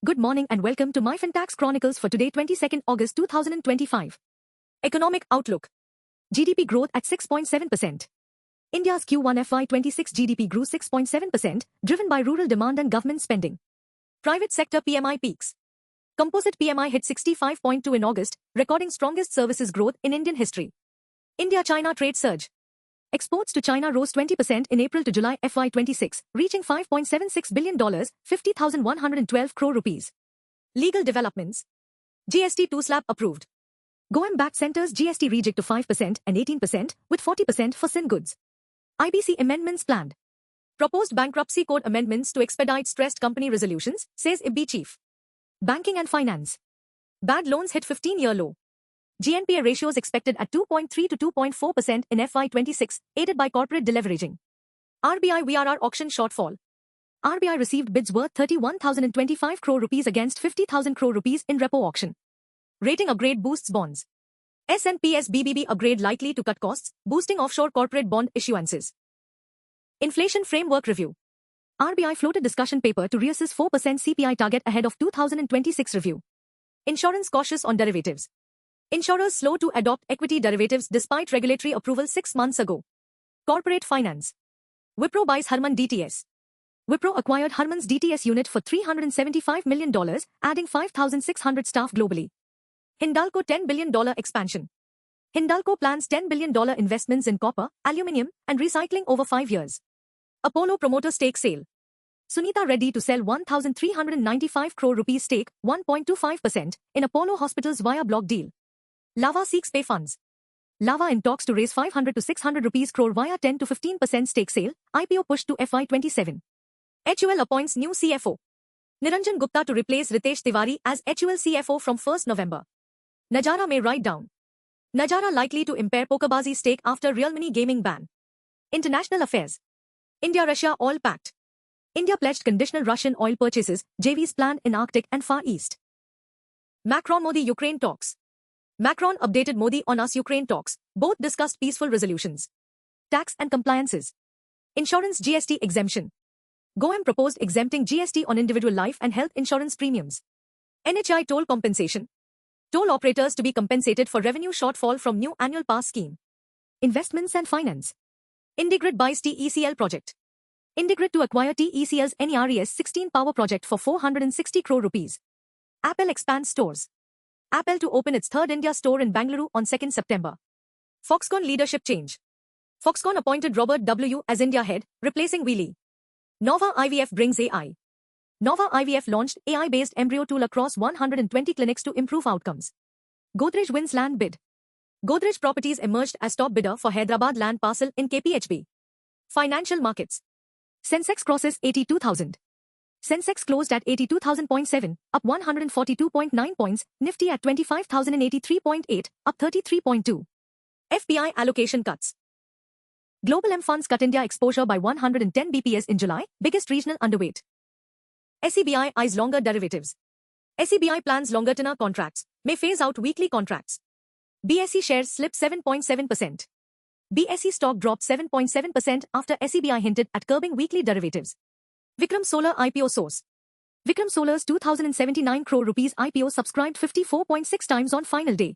Good morning and welcome to my FinTax Chronicles for today 22nd August 2025. Economic Outlook. GDP growth at 6.7%. India's Q1 FY26 GDP grew 6.7%, driven by rural demand and government spending. Private sector PMI peaks. Composite PMI hit 65.2 in August, recording strongest services growth in Indian history. India-China trade surge. Exports to China rose 20% in April to July FY26, reaching $5.76 billion, 50,112 crore rupees. Legal developments. GST 2 slab approved. Goem-backed centers GST rejig to 5% and 18%, with 40% for sin goods. IBC amendments planned. Proposed bankruptcy code amendments to expedite stressed company resolutions, says IBB chief. Banking and finance. Bad loans hit 15-year low. GNPA ratios expected at 2.3 to 2.4% in FY26, aided by corporate deleveraging. RBI VRR auction shortfall. RBI received bids worth 31,025 crore rupees against 50,000 crore rupees in repo auction. Rating upgrade boosts bonds. S&P BBB upgrade likely to cut costs, boosting offshore corporate bond issuances. Inflation framework review. RBI floated discussion paper to reassess 4% CPI target ahead of 2026 review. Insurance cautious on derivatives. Insurers slow to adopt equity derivatives despite regulatory approval 6 months ago. Corporate finance. Wipro buys Harman DTS. Wipro acquired Harman's DTS unit for $375 million, adding 5,600 staff globally. Hindalco $10 billion expansion. Hindalco plans $10 billion investments in copper, aluminium, and recycling over 5 years. Apollo promoter stake sale. Sunita Reddy to sell 1,395 crore rupees stake, 1.25%, in Apollo Hospitals via block deal. Lava seeks pay funds. Lava in talks to raise 500 to 600 rupees crore via 10 to 15% stake sale, IPO push to FY27. HUL appoints new CFO. Niranjan Gupta to replace Ritesh Tiwari as HUL CFO from 1st November. Najara may write down. Najara likely to impair Pokerbazi stake after Real Money gaming ban. International affairs. India-Russia oil pact. India pledged conditional Russian oil purchases, JVs planned in Arctic and Far East. Macron-Modi-Ukraine talks. Macron updated Modi on US-Ukraine talks, both discussed peaceful resolutions. Tax and compliances. Insurance GST exemption. Goem proposed exempting GST on individual life and health insurance premiums. NHAI toll compensation. Toll operators to be compensated for revenue shortfall from new annual pass scheme. Investments and finance. IndiGrid buys TECL project. IndiGrid to acquire TECL's NERES 16 power project for 460 crore rupees. Apple expands stores. Apple to open its third India store in Bangalore on 2nd September. Foxconn leadership change. Foxconn appointed Robert W. as India head, replacing Wheelie. Nova IVF brings AI. Nova IVF launched AI-based embryo tool across 120 clinics to improve outcomes. Godrej wins land bid. Godrej Properties emerged as top bidder for Hyderabad land parcel in KPHB. Financial markets. Sensex crosses 82,000. Sensex closed at 82,000.7, up 142.9 points, Nifty at 25,083.8, up 33.2. FPI allocation cuts. Global M funds cut India exposure by 110 BPS in July, biggest regional underweight. SEBI eyes longer derivatives. SEBI plans longer tenor contracts, may phase out weekly contracts. BSE shares slip 7.7%. BSE stock dropped 7.7% after SEBI hinted at curbing weekly derivatives. Vikram Solar IPO source. Vikram Solar's 2,079 crore rupees IPO subscribed 54.6 times on final day.